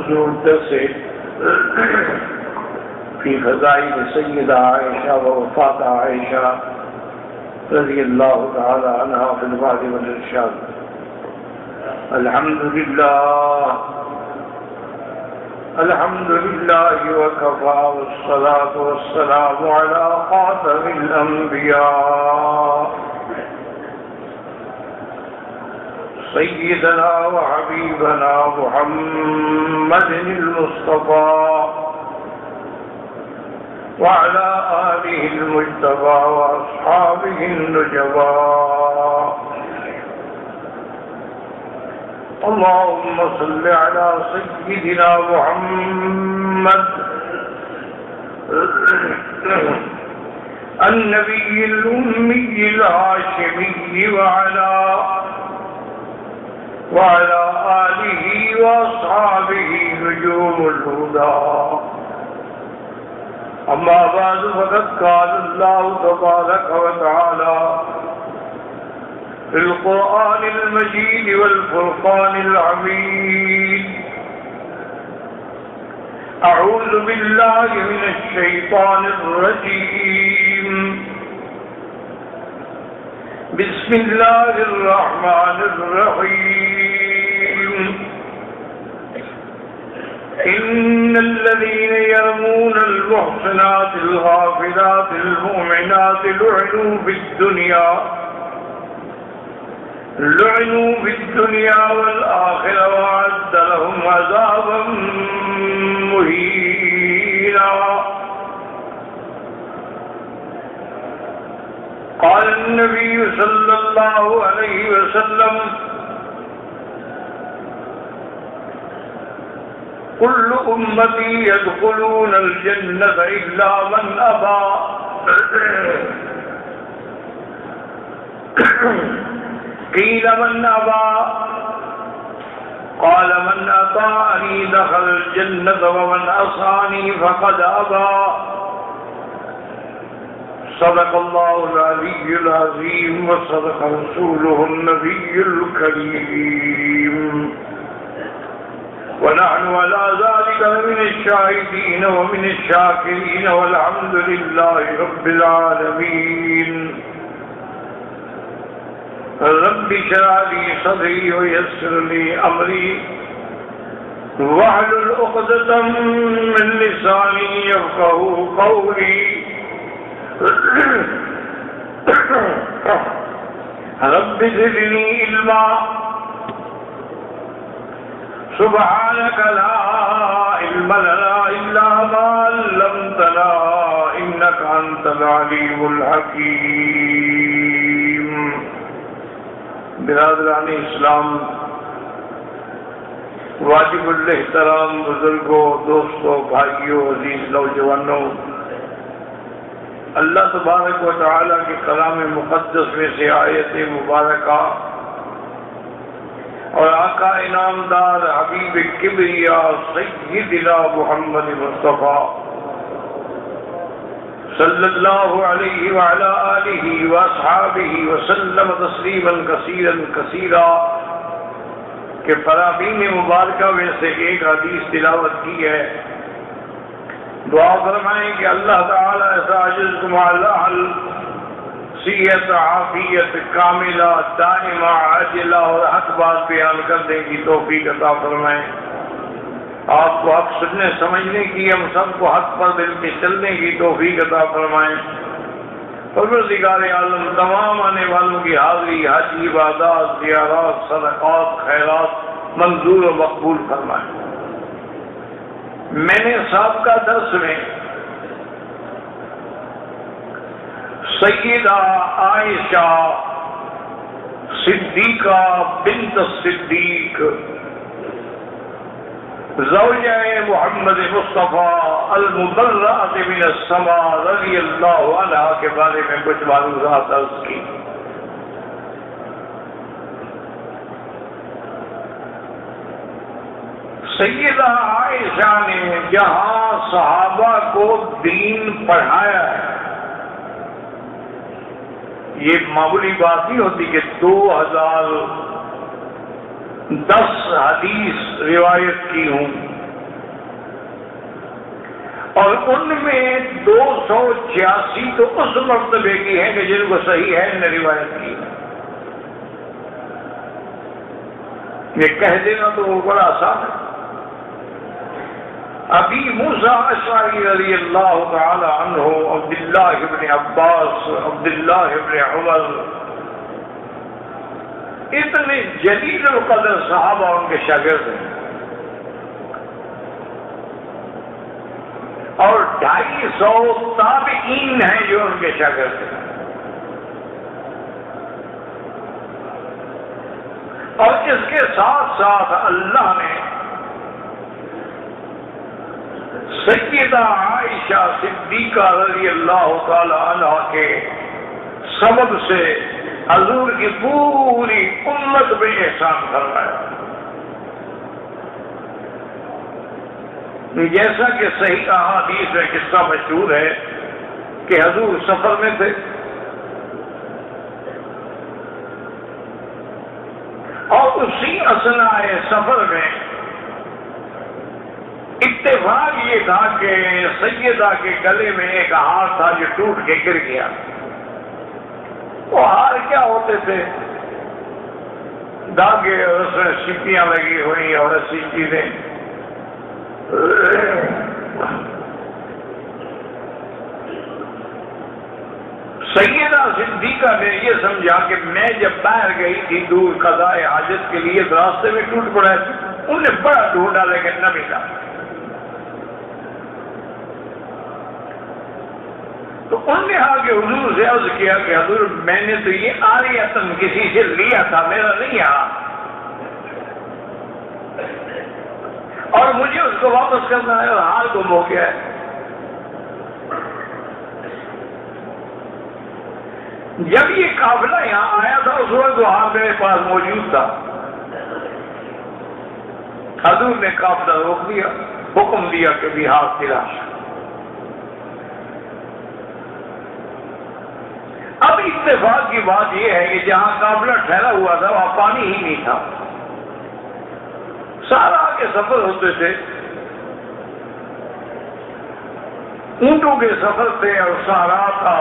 موضوع الدرس في فضائل سيدة عائشة ووفاة عائشة رضي الله تعالى عنها في البعد والإرشاد. الحمد لله وكفى والصلاة والسلام على خاتم الأنبياء سيدنا وحبيبنا محمد المصطفى وعلى آله المجتبى وأصحابه النجبى. اللهم صل على سيدنا محمد النبي الأمي الهاشمي وعلى آله وأصحابه نجوم الهدى. أما بعد فقد قال الله تبارك وتعالى في القرآن المجيد والفرقان الحميد: أعوذ بالله من الشيطان الرجيم. بسم الله الرحمن الرحيم. إن الذين يرمون المحصنات الغافلات المؤمنات لعنوا في الدنيا والآخرة وأعد لهم عذابا مهينا. قال النبي صلى الله عليه وسلم: كل أمتي يدخلون الجنة إلا من أبى. قيل من أبى؟ قال: من أطاعني دخل الجنة ومن عصاني فقد أبى. صدق الله العلي العظيم وصدق رسوله النبي الكريم، ونحن على ذلك من الشاهدين ومن الشاكرين، والحمد لله رب العالمين. رب اشرح لي صدري ويسر لي أمري واحلل عقدة من لساني يفقهوا قولي. رب زدني علما. سبحانك لا علم لنا إلا ما علمتنا إنك أنت العليم الحكيم. برادران اسلام، واجب الاحترام بزرگوں، دوستوں، بھائیوں، عزیز نوجوانوں، اللہ تبارک و تعالیٰ کے کلام مقدس میں سے آیت مبارکہ اور آقا انعامدار حبیب کبریا سیدنا محمد مصطفیٰ صلی اللہ علیہ وعلا آلہ واصحابہ وسلم تسلیما کثیرا کثیرا کے فرامین مبارکہ میں سے ایک حدیث تلاوت کی ہے. دعا فرمائیں کہ اللہ تعالیٰ ایسا عجز کمال صحت عافیت کاملہ دائمہ عاجلہ اور حق بات بیان کرنے کی توفیق عطا فرمائیں. آپ کو حق سننے سمجھنے کی، ہم سب کو حق پر مل کے چلنے کی توفیق عطا فرمائیں. پروردگار عالم تمام آنے والوں کی حاضری، حج، عبادات، زیارات، صدقات، خیرات منظور و مقبول فرمائیں. میں نے سابقہ درس میں سیدہ عائشہ صدیقہ بنت صدیق زوجہ محمد مصطفیٰ المبرأۃ من السماء رضی اللہ عنہ کے بارے میں کچھ معلومات عرض کی. سیدہ عائشہ نے جہاں صحابہ کو دین پڑھایا ہے، یہ معمولی بات نہیں ہوتی کہ 2010 حدیث روایت کی ہوں. اور ان میں 286 تو اس مرتبے کی ہیں کہ جن کو صحیح ہے نے روایت کی. یہ کہہ دینا تو وہ بڑا آسان ہے. ابی موسیٰ اشعری رضی اللہ تعالی عنہ، عبداللہ ابن عباس، عبداللہ ابن عمر، اتنے جلیل القدر صحابہ ان کے شاگرد ہیں، اور 250 تابعین ہیں جو ان کے شاگرد ہیں. اور اس کے ساتھ ساتھ اللہ نے سیدہ عائشہ صدیقہ رضی اللہ تعالی عنہ کے سبب سے حضور کی پوری امت پہ احسان فرمایا. جیسا کہ صحیح احادیث میں قصہ مشہور ہے کہ حضور سفر میں تھے اور اسی اثناء سفر میں اتفاق یہ تھا کہ سیدہ کے گلے میں ایک ہار تھا جو ٹوٹ کے گر گیا. وہ ہار کیا ہوتے تھے؟ داغے اور اس میں سیپیاں لگی ہوئی اور ایسی چیزیں. سیدہ صدیقہ نے یہ سمجھا کہ میں جب باہر گئی تھی دور قضاء حاجت کے لیے راستے میں ٹوٹ پڑا. انہوں نے بڑا ڈھونڈا لیکن نہ ملا. تو انہوں نے آ کے حضور سے عرض کیا کہ حضور میں نے تو یہ عاریۃً کسی سے لیا تھا، میرا نہیں آ، اور مجھے اس کو واپس کرنا ہے اور ہار گم ہو گیا ہے. جب یہ قافلہ یہاں آیا تھا اس وقت وہ ہار میرے پاس موجود تھا. حضور نے قافلہ روک دیا، حکم دیا کہ بھی ہار تلاش. اب اتفاق کی بات یہ ہے کہ جہاں قافلہ ٹھہرا ہوا تھا وہاں پانی ہی نہیں تھا. سارا کے سفر ہوتے تھے، اونٹوں کے سفر تھے اور سہارا تھا،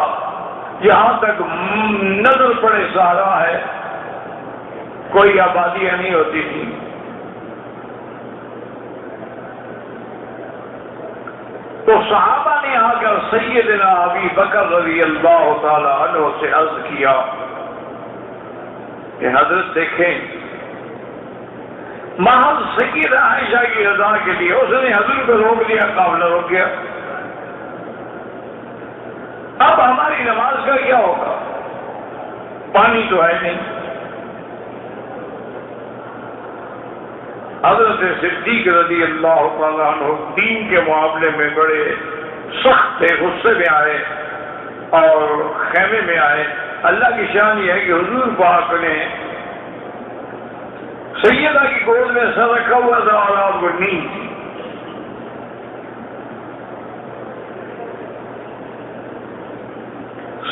یہاں تک نظر پڑے سہارا ہے، کوئی آبادیاں نہیں ہوتی تھی. تو صحابہ نے آ کر سیدنا ابی بکر رضی اللہ تعالی عنہ سے عرض کیا کہ حضرت دیکھیں، محض سیدہ عائشہ کی رضا کے لیے اس نے حضور کو روک دیا، قافلہ روک گیا. اب ہماری نماز کا کیا ہوگا؟ پانی تو ہے نہیں. حضرت صدیق رضی اللہ تعالیٰ عنہ دین کے معاملے میں بڑے سخت تھے، غصے میں آئے اور خیمے میں آئے. اللہ کی شان یہ ہے کہ حضور پاک نے سیدہ کی گود میں سر رکھا ہوا تھا اور آپ کو نیند تھی.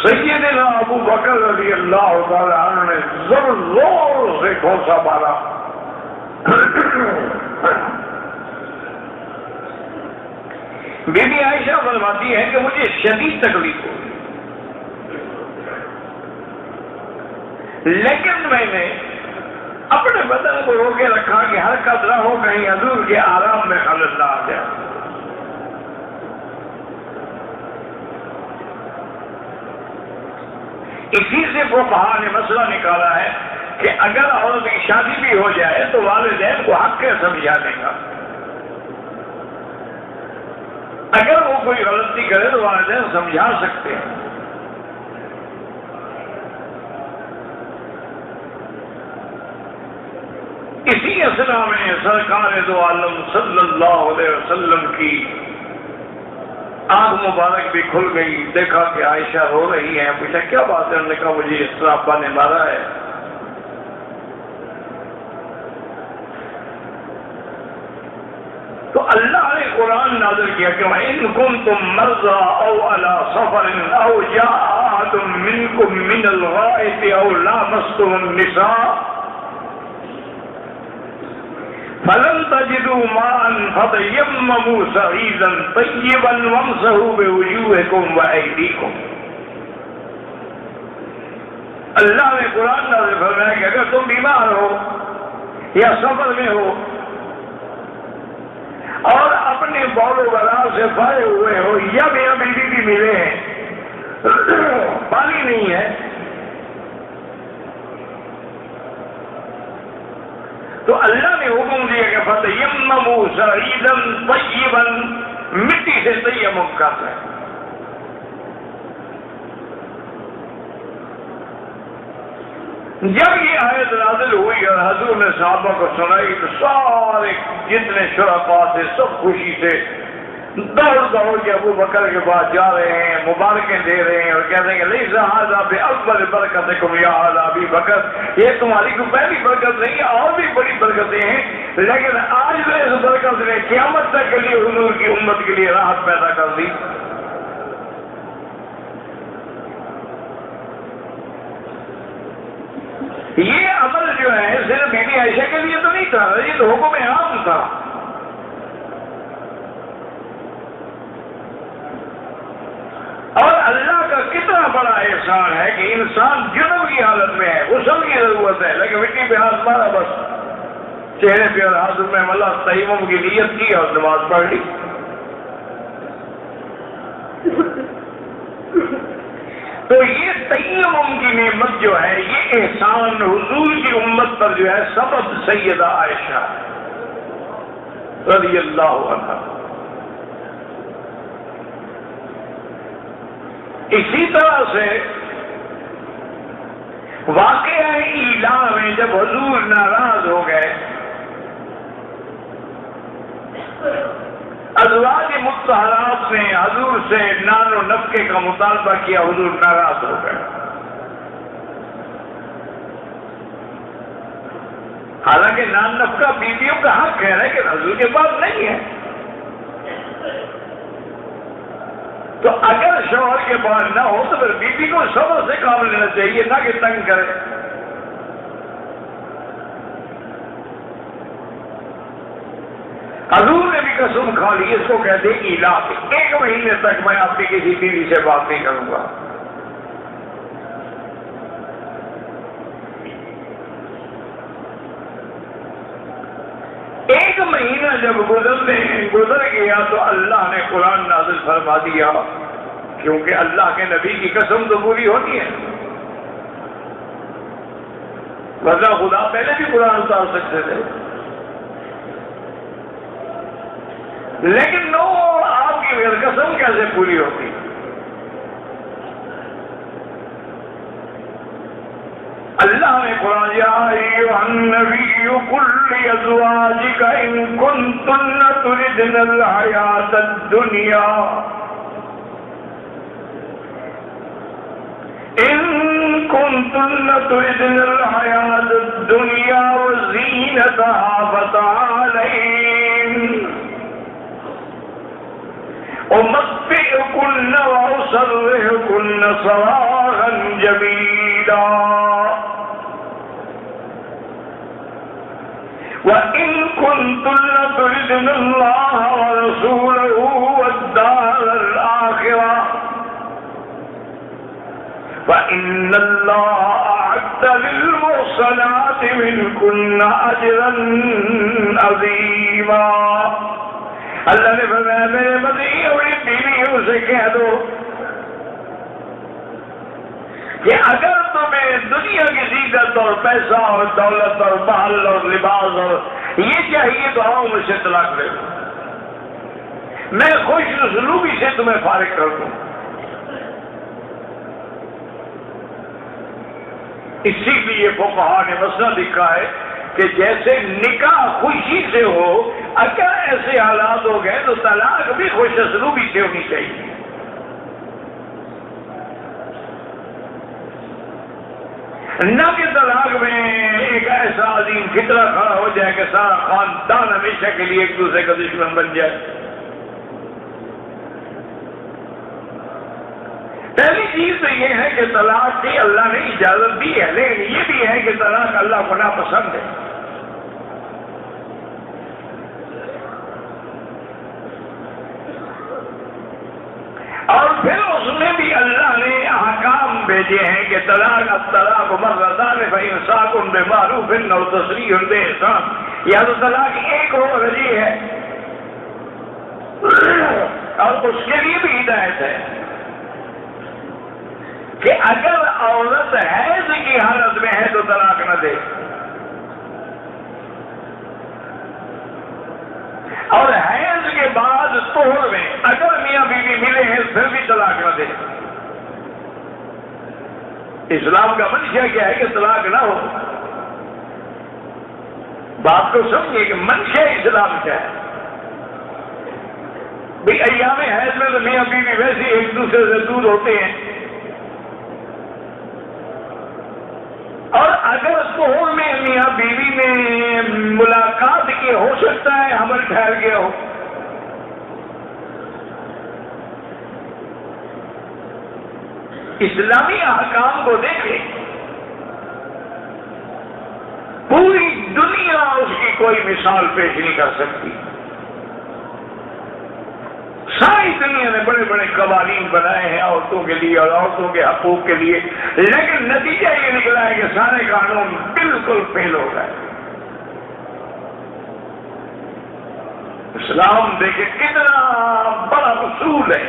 سیدنا ابو بکر رضی اللہ تعالیٰ عنہ نے زور سے گھونسا مارا. بی بی عائشہ فرماتی ہے کہ مجھے شدید تکلیف ہوئی، لیکن میں نے اپنے بدن کو رو کے رکھا کہ ہر قطرہ ہو کہیں حضور کے آرام میں خلل نہ آ جائے. اسی سے فقہاء نے مسئلہ نکالا ہے کہ اگر عورت کی شادی بھی ہو جائے تو والدین کو حق کے سمجھا دے گا. اگر وہ کوئی غلطی کرے تو والدین سمجھا سکتے ہیں. اسی اثنا میں سرکار دو عالم صلی اللہ علیہ وسلم کی آنکھ مبارک بھی کھل گئی. دیکھا کہ عائشہ رو رہی ہیں. پوچھا کیا بات ہے؟ انہوں نے کہا مجھے اس طرح ابا نے مارا ہے. تو اللہ نے قرآن نازل کیا کہ وَإِن كُنتُم مَّرْضَىٰ أَوْ عَلَىٰ سَفَرٍ أَوْ جَاءَ أَحَدٌ مِّنكُم مِّنَ الْغَائِطِ أَوْ لَامَسْتُمُ النِّسَاءَ فلن تجدوا ماء فتيمموا صعيدا طيبا وامسحوا بوجوهكم وأيديكم. اللہ نے قرآن نازل فرمایا کہ اگر تم بیمار ہو یا سفر میں ہو اور اپنے بول و بلا سے پھائے ہوئے ہو یا میاں بیوی بھی ملے ہیں پانی نہیں ہے تو اللہ نے حکم دیا کہ فتیمموا صعیدا طیبا، مٹی سے تیمم کرتے ہیں. جب یہ آیت نازل ہوئی اور حضور نے صحابہ کو سنائی تو سارے جتنے شرفاء تھے سب خوشی سے دوڑ کے ابو بکر کے پاس جا رہے ہیں، مبارکیں دے رہے ہیں اور کہتے ہیں کہ لیس ھذا بأکبر برکتکم یا آل ابی بکر، یہ تمہاری کوئی پہلی برکت نہیں ہے، اور بھی بڑی برکتیں ہیں، لیکن آج جو اس برکت نے قیامت تک کے لیے حضور کی امت کے لیے راحت پیدا کر دی. یہ عمل جو ہے صرف بی بی عائشہ کے لیے تو نہیں تھا، یہ تو حکم عام تھا. اور اللہ کا کتنا بڑا احسان ہے کہ انسان جنب کی حالت میں ہے، غسل کی ضرورت ہے، لیکن مٹی پہ ہاتھ مارا، بس چہرے پہ اور ہاتھ میں اللہ تیمم کی نیت کی اور نماز پڑھ لی. تو یہ تیمم کی نعمت جو ہے، یہ احسان حضور کی امت پر جو ہے سبب سیدہ عائشہ رضی اللہ عنہا. اسی طرح سے واقعہ ایلا میں جب حضور ناراض ہو گئے، ازواج مطہرات نے حضور سے نان و نفقے کا مطالبہ کیا، حضور ناراض ہو گئے. حالانکہ نان نفقہ بیویوں کا حق ہے، لیکن حضور کے پاس نہیں ہے. تو اگر شوہر کے پاس نہ ہو تو پھر بیوی کو صبر سے کام لینا چاہیے، نہ کہ تنگ کرے. حضور نے بھی قسم کھا لی، اس کو کہتے ہیں ایلا، 1 مہینے تک میں اپنی کسی بیوی سے بات نہیں کروں گا. ایک مہینہ جب گزر گیا تو اللہ نے قرآن نازل فرما دیا، کیونکہ اللہ کے نبی کی قسم تو پوری ہونی ہے، ورنہ خدا پہلے بھی قرآن اتار سکتے تھے. لیکن نو آپ کی قسم کیسے پوری ہوتی؟ اللہ نے قرآن یا ایھا النبی قل لازواجک ان کنتن تردن الحیاۃ الدنیا وزینتها فتعالین أمتعكن وأسرحكن سراحا جميلا وإن كنتن تردن الله ورسوله والدار الآخرة فإن الله أعد للمحصنات منكن أجرا عظيما. اللہ نے فرمایا میرے مدعی اور بیویوں سے کہہ دو کہ اگر تمہیں دنیا کی زینت اور پیسہ اور دولت اور مال اور لباس اور یہ چاہیے تو آؤ مجھ سے طلاق لے لو، میں خوش اسلوبی سے تمہیں فارغ کر دوں. اسی لیے فقہا نے مسئلہ لکھا ہے کہ جیسے نکاح خوشی سے ہو، اگر ایسے حالات ہو گئے تو طلاق بھی خوش اسلوبی سے ہونی چاہیے. نہ کہ طلاق میں ایک ایسا عظیم فطرہ کھڑا ہو جائے کہ سارا خاندان ہمیشہ کے لیے ایک دوسرے کا دشمن بن جائے. پہلی چیز تو یہ ہے کہ طلاق کی اللہ نے اجازت دی ہے، لیکن یہ بھی ہے کہ طلاق اللہ کو ناپسند ہے. بھیجے ہیں کہ طلاق الطلاق مرتان فإمساک بمعروف او تسریح بإحسان، یا تو طلاق ایک ہو رجی ہے، اور اس کے لیے بھی ہدایت ہے کہ اگر عورت حیض کی حالت میں ہے تو طلاق نہ دے، اور حیض کے بعد طہر میں اگر میاں بیوی ملے ہیں پھر بھی طلاق نہ دے۔ اسلام کا منشا کیا ہے کہ طلاق نہ ہو؟ بات کو سمجھیے کہ منشا اسلام کیا ہے۔ بھئی ایام حیض میں تو میاں بیوی ویسے ایک دوسرے سے دور ہوتے ہیں، اور اگر طہور میں میاں بیوی میں ملاقات کی ہو سکتا ہے حمل ٹھہر گیا ہو، اسلامی احکام کو دیکھیں، پوری دنیا اس کی کوئی مثال پیش نہیں کر سکتی۔ ساری دنیا نے بڑے بڑے قوانین بنائے ہیں عورتوں کے لیے اور عورتوں کے حقوق کے لیے، لیکن نتیجہ یہ نکلا ہے کہ سارے قانون بالکل فیل ہو گئے۔ اسلام دیکھیں کتنا بڑا اصول ہے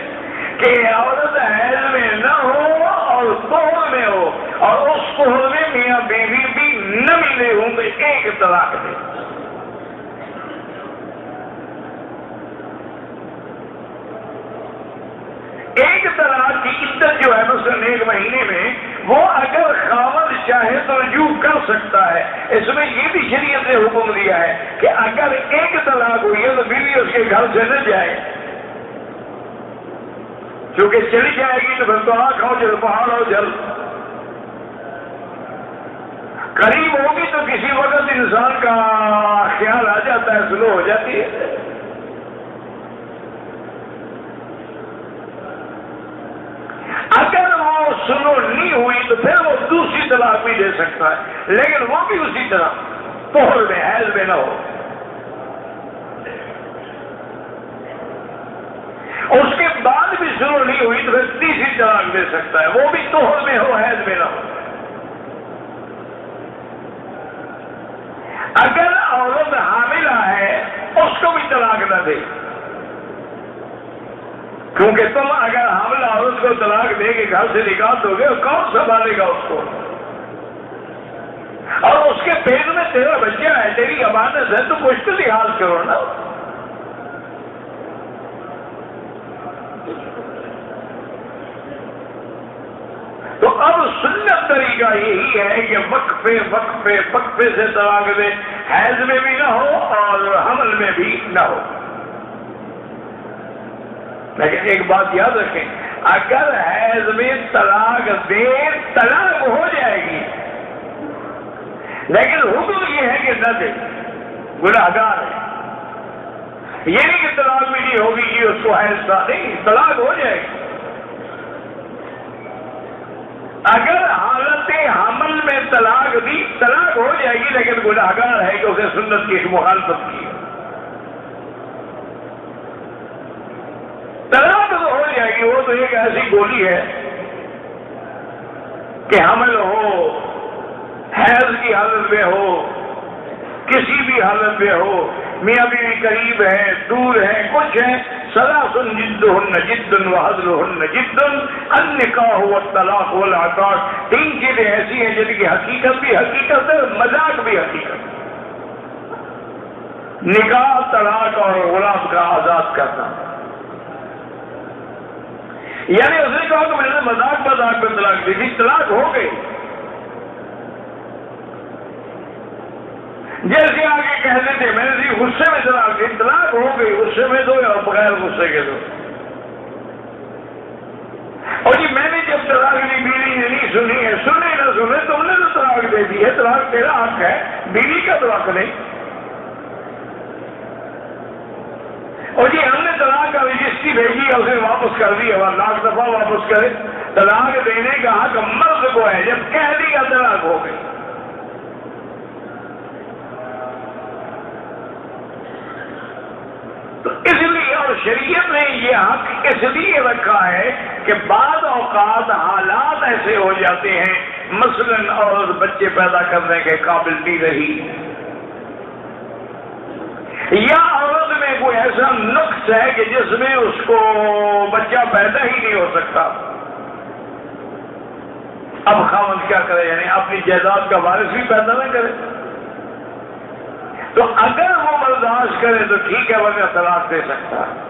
کہ عورت حیض میں نہ ہو اور طہر میں ہو، اور اس طہر میں میاں بیوی بھی نہ ملے ہوں گے، ایک طلاق دے۔ ایک طلاق کی عدت جو ہے مثلاً 1 مہینے میں، وہ اگر خاوند چاہے تو رجوع کر سکتا ہے۔ اس میں یہ بھی شریعت نے حکم دیا ہے کہ اگر ایک طلاق ہوئی ہے تو بیوی اس کے گھر سے نہ جائے، کیونکہ چلی جائے گی تو پھر تو آنکھ ہو جل پہاڑ ہو جل، قریب ہوگی تو کسی وقت انسان کا خیال آ جاتا ہے، سلو ہو جاتی ہے۔ اگر وہ سلو نہیں ہوئی تو پھر وہ دوسری طلاق بھی دے سکتا ہے، لیکن وہ بھی اسی طرح طہر میں حیض میں نہ ہو۔ اس کے بعد بھی سلو نہیں ہوئی تو پھر تیسری طلاق دے سکتا ہے، وہ بھی طہر میں ہو حیض میں نہ ہو۔ اگر عورت حاملہ ہے اس کو بھی طلاق نہ دے، کیونکہ تم اگر حاملہ عورت کو طلاق دے کے گھر سے نکال دو گے کون سنبھالے گا اس کو؟ اور اس کے پیٹ میں تیرا بچہ ہے، تیری امانت ہے، تو کچھ تو لحاظ کرو نا۔ تو اب سنت طریقہ یہی ہے کہ وقفے سے طلاق دے، حیض میں بھی نہ ہو اور حمل میں بھی نہ ہو۔ لیکن ایک بات یاد رکھیں، اگر حیض میں طلاق دے طلاق ہو جائے گی، لیکن حکم یہ ہے کہ نہ دے، گناہگار ہے۔ یہ نہیں کہ طلاق بھی نہیں ہوگی کہ اس کو حیض تھا، نہیں، طلاق ہو جائے گی۔ اگر حالت حمل میں طلاق دی، طلاق ہو جائے گی، لیکن گناہگار ہے کہ اسے سنت کی مخالفت کی۔ طلاق تو ہو جائے گی، وہ تو ایک ایسی گولی ہے کہ حمل ہو، حیض کی حالت میں ہو، کسی بھی حالت میں ہو، میاں بیوی قریب ہے، دور ہے، کچھ ہے، ثلاث جدہن جد وحضرہن جد، النکاح والطلاق والعقاق، 3 چیزیں ایسی ہیں جن کی حقیقت بھی حقیقت ہے، مذاق بھی حقیقت ہے۔ نکاح، طلاق اور غلام کا آزاد کرنا، یعنی اس نے کہا کہ میں نے مذاق میں طلاق دی تھی، طلاق ہو گئی۔ جیسے آگے کہتے تھے میں نے غصے میں طلاق دی، طلاق ہو گئی، غصے میں دو یا بغیر غصے کے دو۔ اور جی میں نے جب طلاق دی بیوی نے نہیں سنی ہے، سنے نہ سنے، تم نے تو طلاق دے دی ہے، طلاق تیرا حق ہے، بیوی کا تو حق نہیں۔ اور جی ہم نے طلاق کا رجسٹری بھیجی اور اسے واپس کر دی، اور لاکھ دفعہ واپس کرے، طلاق دینے کا حق مرد کو ہے، جب کہہ دیا طلاق ہو گئی۔ تو اس لیے اور شریعت نے یہ حق اس لیے رکھا ہے کہ بعض اوقات حالات ایسے ہو جاتے ہیں، مثلاً عورت بچے پیدا کرنے کے قابل نہیں رہی، یا عورت میں کوئی ایسا نقص ہے کہ جس میں اس کو بچہ پیدا ہی نہیں ہو سکتا، اب خاوند کیا کرے؟ یعنی اپنی جائیداد کا وارث بھی پیدا نہ کرے، تو اگر وہ برداشت کرے تو ٹھیک ہے، ورنہ طلاق دے سکتا ہے۔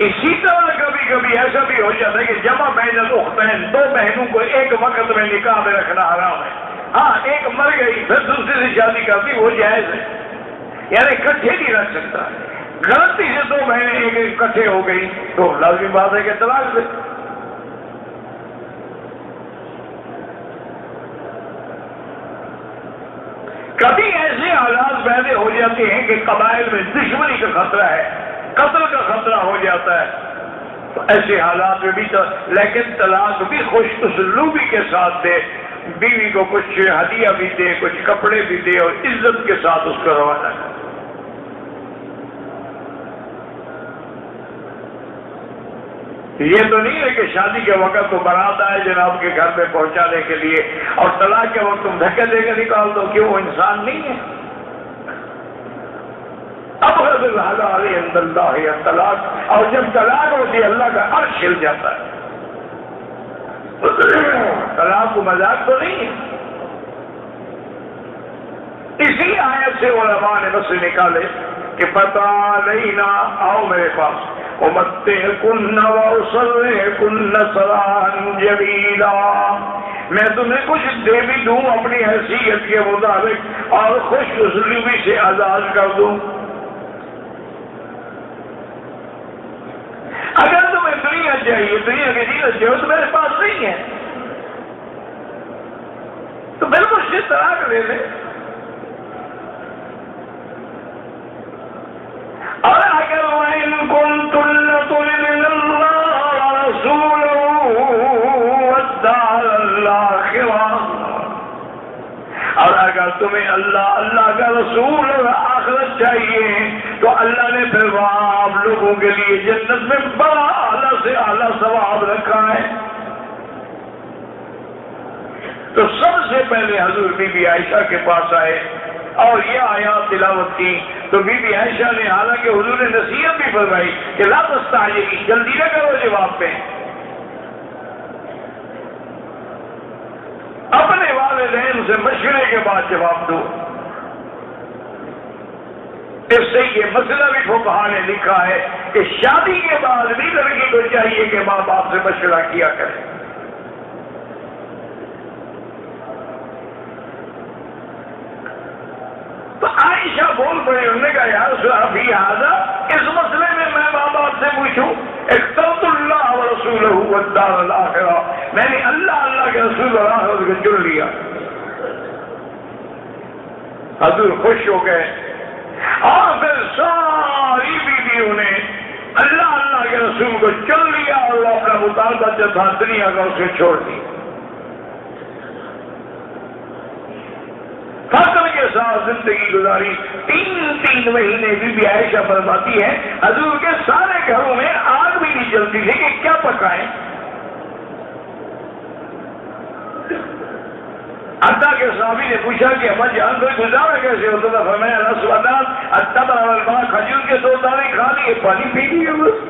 اسی طرح کبھی کبھی ایسا بھی ہو جاتا ہے کہ جمع بین الاختین، دو بہنوں کو ایک وقت میں نکاح میں رکھنا حرام ہے، ہاں ایک مر گئی پھر دوسری سے شادی کرتی وہ جائز ہے، یعنی اکٹھے نہیں رکھ سکتا، غلطی سے دو بہنیں ایک اکٹھے ہو گئی تو لازمی بات ہے کہ طلاق دے۔ کبھی ایسے حالات پیدا ہو جاتے ہیں کہ قبائل میں دشمنی کا خطرہ ہے، قتل کا خطرہ ہو جاتا ہے، تو ایسے حالات میں بھی لیکن طلاق بھی خوش اسلوبی کے ساتھ دے، بیوی کو کچھ ہدیہ بھی دے، کچھ کپڑے بھی دے اور عزت کے ساتھ اس کو روانہ کرے۔ یہ تو نہیں ہے کہ شادی کے وقت تو بارات آئے جناب کے گھر میں پہنچانے کے لیے اور طلاق کے وقت تم دھکے دے کے نکال دو، کیوں وہ انسان نہیں ہے؟ اب اللہ یا طلاق، اور جب طلاق ہوتی ہے اللہ کا عرش ہل جاتا ہے، طلاق کو مذاق تو نہیں ہے۔ اسی آیت سے علماء نے بس نکالے کہ پتا نہیں نہ آؤ میرے پاس، وَمَتِّعْكُنَّ وَأُسَرِّحْكُنَّ سَرَاحًا جَمِيلًا، میں تمہیں کچھ دے بھی دوں اپنی حیثیت کے مطابق اور خوش اسلوبی سے آزاد کر دوں۔ اگر تمہیں دنیا چاہیے، دنیا کی چیز چاہیے تو میرے پاس نہیں ہے، تو بالکل سے طلاق لے لے۔ اور اگر وَإِن كُنتُنَّ تُرِدْنَ اللَّهَ وَرَسُولَهُ وَالدَّارَ الْآخِرَةَ، اور اگر تمہیں اللہ کا رسول اور آخرت چاہیے تو اللہ نے پھر آپ لوگوں کے لیے جنت میں بڑا اعلیٰ سے اعلیٰ ثواب رکھا ہے۔ تو سب سے پہلے حضور بی بی عائشہ کے پاس آئے اور یہ آیات تلاوت کی، تو بی بی عائشہ نے، حالانکہ حضور نے نصیحت بھی فرمائی کہ لا تستعجلی، جلدی نہ کرو جواب پہ، اپنے والدین سے مشورے کے بعد جواب دو۔ اس سے یہ مسئلہ بھی فقہا نے لکھا ہے کہ شادی کے بعد بھی لڑکی کو چاہیے کہ ماں باپ سے مشورہ کیا کرے۔ تو عائشہ بول پڑے، انہوں نے کہا یا رسول اللہ فی ھذا، اس مسئلے میں ماں باپ سے پوچھوں؟ اخترت اللہ ورسولہ والدار الآخرہ، میں نے اللہ کے رسول اور آخرت کو چن لیا۔ حضور خوش ہو گئے اور پھر ساری بیویوں نے اللہ کے رسول کو چن لیا اور وہ اپنا مطالبہ جو تھا دنیا کا اسے چھوڑ دی، فخر کے ساتھ زندگی گزاری۔ 3 مہینے بی بی عائشہ فرماتی ہے حضور کے سارے گھروں میں آگ بھی نہیں جلتی تھی کہ کیا پکائیں۔ اللہ کے صحابی نے پوچھا کہ ہمارا جان کوئی گزارا کیسے ہوتا تھا؟ فرمایا رسول اللہ التمر والماء، کھجور کے 2 دانے کھا لیے، پانی پی لیے بس۔